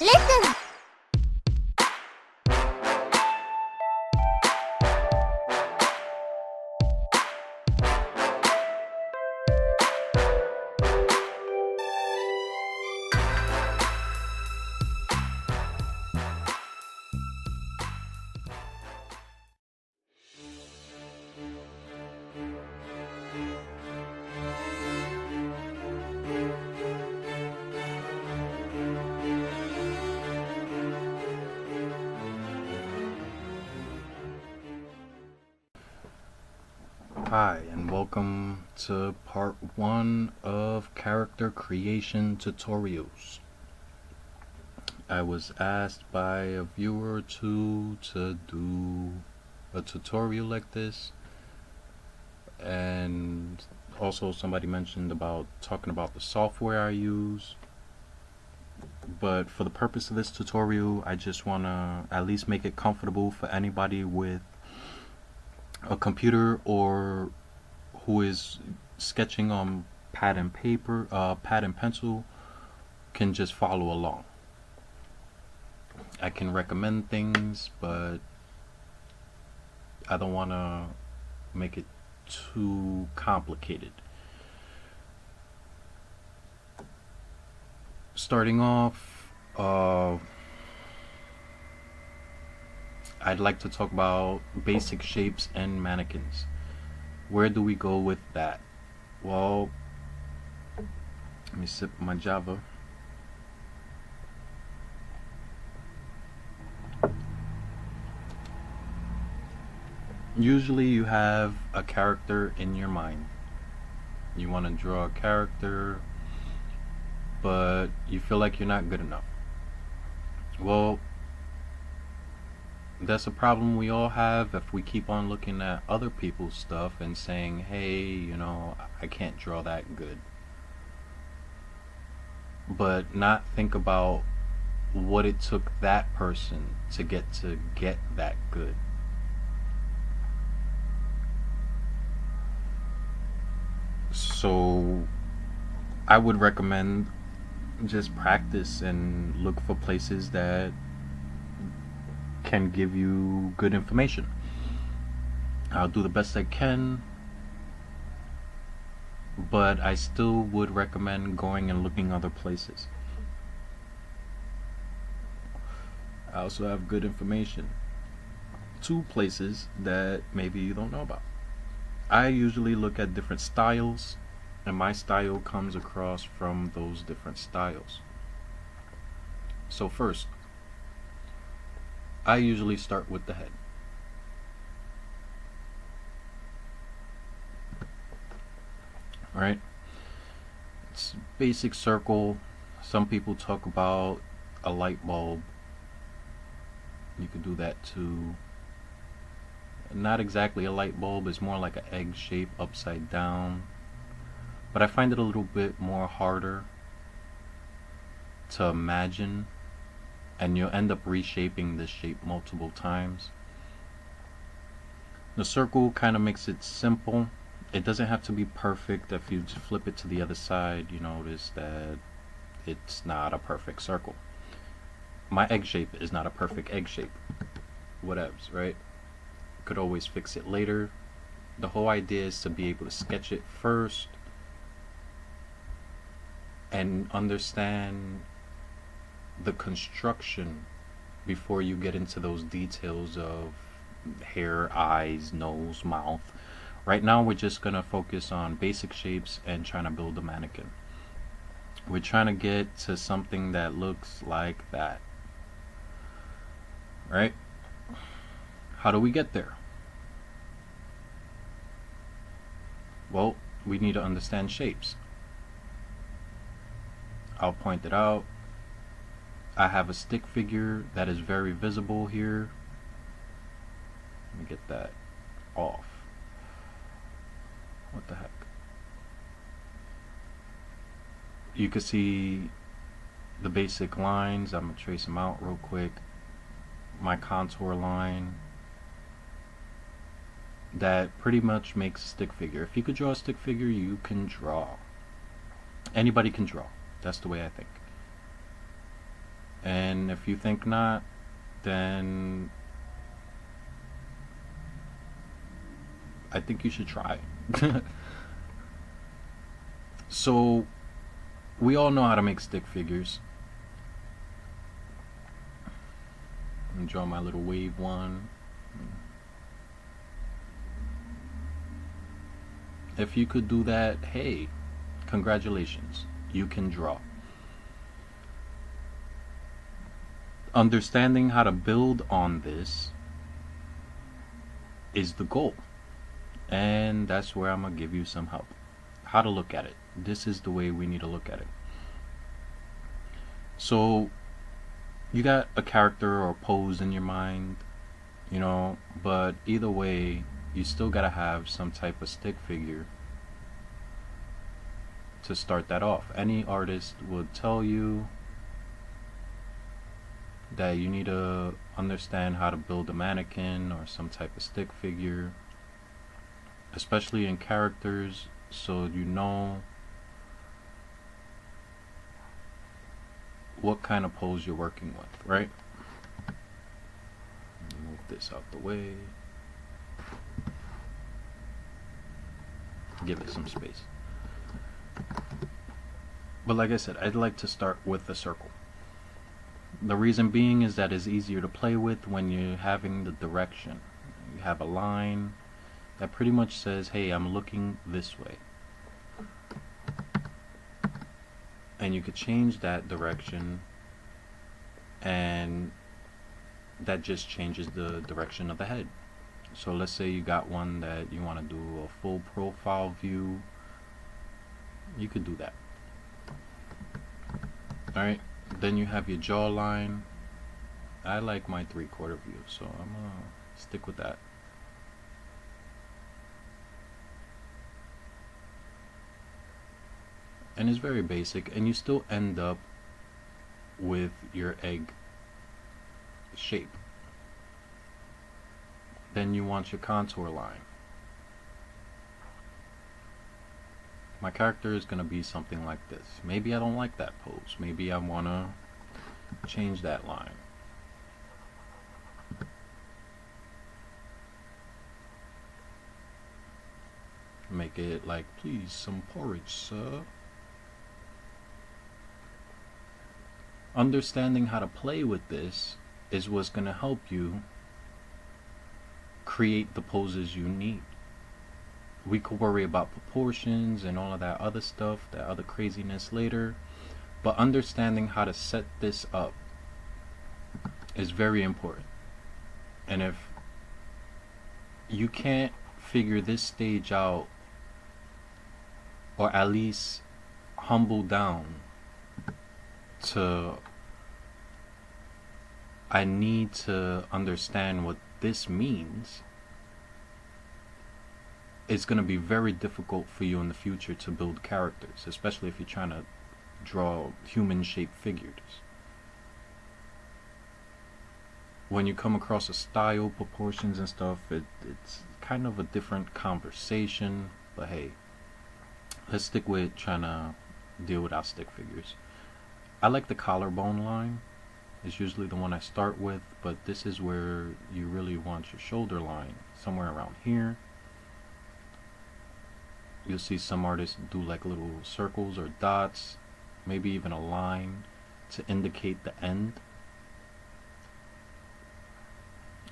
Listen! Hi, and welcome to part 1 of character creation tutorials. I was asked by a viewer or two to do a tutorial like this, and also somebody mentioned about talking about the software I use. But for the purpose of this tutorial, I just want to at least make it comfortable for anybody with a computer or who is sketching on pad and pencil can just follow along. I can recommend things, but I don't want to make it too complicated. Starting off, I'd like to talk about basic shapes and mannequins. Where do we go with that? Well, let me sip my Java. Usually you have a character in your mind. You want to draw a character, but you feel like you're not good enough. Well, that's a problem we all have if we keep on looking at other people's stuff and saying, hey, you know, I can't draw that good. But not think about what it took that person to get that good. So I would recommend just practice and look for places that can give you good information. I'll do the best I can, but I still would recommend going and looking other places. I also have good information. 2 places that maybe you don't know about. I usually look at different styles, and my style comes across from those different styles. So first, I usually start with the head. Alright? It's a basic circle. Some people talk about a light bulb. You could do that too. Not exactly a light bulb, it's more like an egg shape upside down. But I find it a little bit more harder to imagine, and you'll end up reshaping this shape multiple times. The circle kind of makes it simple. It doesn't have to be perfect. If you just flip it to the other side, you notice that it's not a perfect circle. My egg shape is not a perfect egg shape. Whatevs, right? Could always fix it later. The whole idea is to be able to sketch it first and understand the construction before you get into those details of hair, eyes, nose, mouth. Right now we're just gonna focus on basic shapes and trying to build a mannequin. We're trying to get to something that looks like that. Right? How do we get there? Well, we need to understand shapes. I'll point it out. I have a stick figure that is very visible here. Let me get that off. What the heck? You can see the basic lines. I'm going to trace them out real quick. My contour line. That pretty much makes a stick figure. If you could draw a stick figure, you can draw. Anybody can draw. That's the way I think. And if you think not, then I think you should try. So, we all know how to make stick figures. I'm gonna draw my little wave one. If you could do that, hey, congratulations, you can draw. Understanding how to build on this is the goal. And that's where I'm going to give you some help. How to look at it. This is the way we need to look at it. So, you got a character or pose in your mind, but either way, you still got to have some type of stick figure to start that off. Any artist would tell you that you need to understand how to build a mannequin or some type of stick figure, especially in characters, so you know what kind of pose you're working with, right? Move this out the way. Give it some space. But like I said, I'd like to start with the circle. The reason being is that it's easier to play with when you're having the direction. You have a line that pretty much says, hey, I'm looking this way. And you could change that direction, and that just changes the direction of the head. So let's say you got one that you want to do a full profile view. You could do that. Alright, then you have your jawline. I like my 3/4 view, so I'm gonna stick with that. And it's very basic, and you still end up with your egg shape. Then you want your contour line. My character is going to be something like this. Maybe I don't like that pose. Maybe I want to change that line. Make it like, please, some porridge, sir. Understanding how to play with this is what's going to help you create the poses you need. We could worry about proportions and all of that other stuff, that other craziness later, but understanding how to set this up is very important. And if you can't figure this stage out, or at least humble down to, I need to understand what this means, it's going to be very difficult for you in the future to build characters, especially if you're trying to draw human-shaped figures. When you come across a style, proportions and stuff, it's kind of a different conversation, but hey, let's stick with trying to deal with our stick figures. I like the collarbone line. It's usually the one I start with, but this is where you really want your shoulder line, somewhere around here. You'll see some artists do like little circles or dots, maybe even a line to indicate the end.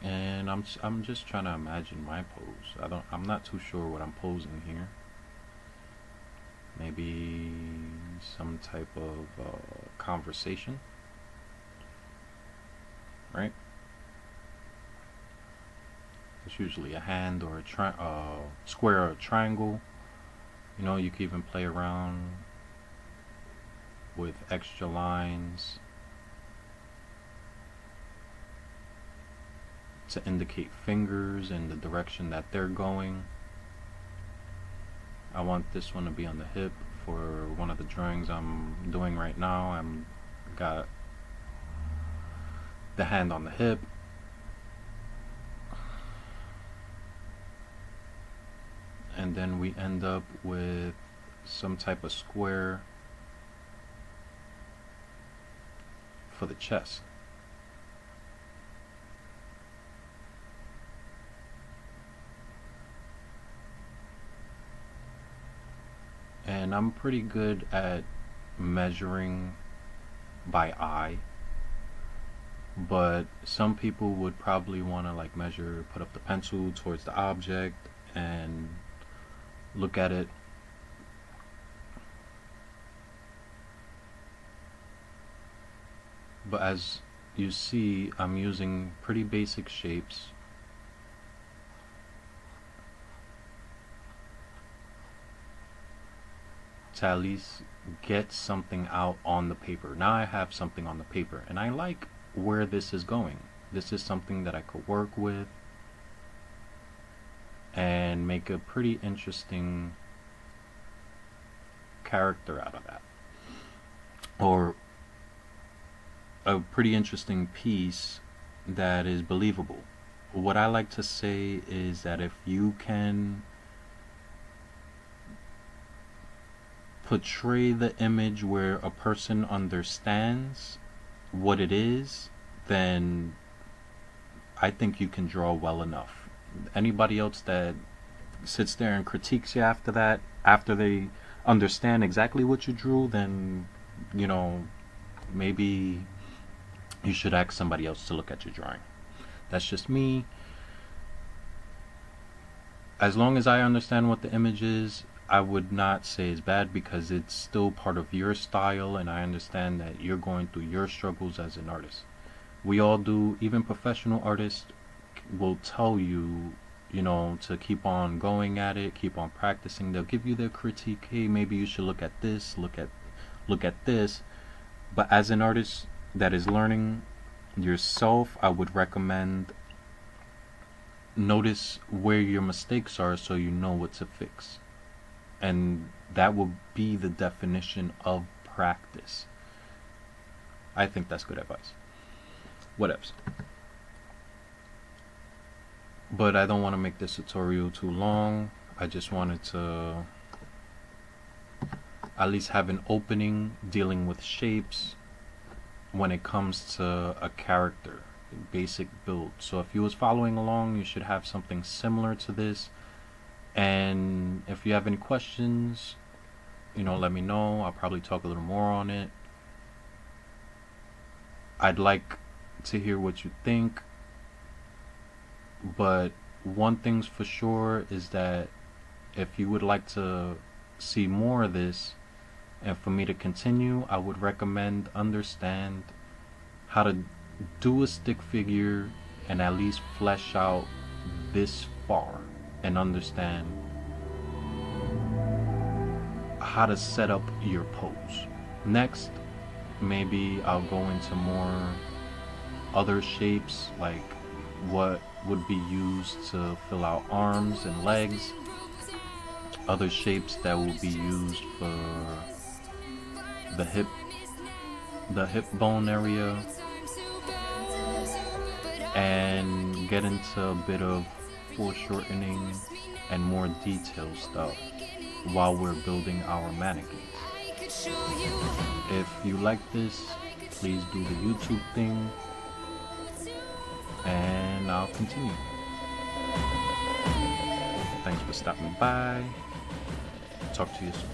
And I'm just trying to imagine my pose. I'm not too sure what I'm posing here. Maybe some type of conversation, right? It's usually a hand or a square or a triangle. You can even play around with extra lines to indicate fingers and the direction that they're going. I want this one to be on the hip for one of the drawings I'm doing right now. I'm got the hand on the hip. And then we end up with some type of square for the chest. And I'm pretty good at measuring by eye, but some people would probably want to like measure, put up the pencil towards the object and look at it. But as you see, I'm using pretty basic shapes. To at least get something out on the paper. Now I have something on the paper, and I like where this is going. This is something that I could work with and make a pretty interesting character out of that, or a pretty interesting piece that is believable. What I like to say is that if you can portray the image where a person understands what it is, then I think you can draw well enough. Anybody else that sits there and critiques you after that, after they understand exactly what you drew, then, you know, maybe you should ask somebody else to look at your drawing. That's just me. As long as I understand what the image is, I would not say it's bad, because it's still part of your style, and I understand that you're going through your struggles as an artist. We all do. Even professional artists will tell you, you know, to keep on going at it, keep on practicing. They'll give you their critique. Hey, maybe you should look at this, look at this. But as an artist that is learning yourself, I would recommend notice where your mistakes are so you know what to fix. And that will be the definition of practice. I think that's good advice. What else? But I don't want to make this tutorial too long. I just wanted to at least have an opening dealing with shapes when it comes to a character, basic build. So if you was following along, you should have something similar to this. And if you have any questions, you know, let me know. I'll probably talk a little more on it. I'd like to hear what you think. But one thing's for sure is that if you would like to see more of this, and for me to continue, I would recommend understand how to do a stick figure and at least flesh out this far, and understand how to set up your pose. Next, maybe I'll go into more other shapes, like what would be used to fill out arms and legs, other shapes that will be used for the hip bone area, and get into a bit of foreshortening and more detailed stuff while we're building our mannequins. If you like this, please do the YouTube thing, and I'll continue. Thanks for stopping by. Talk to you soon.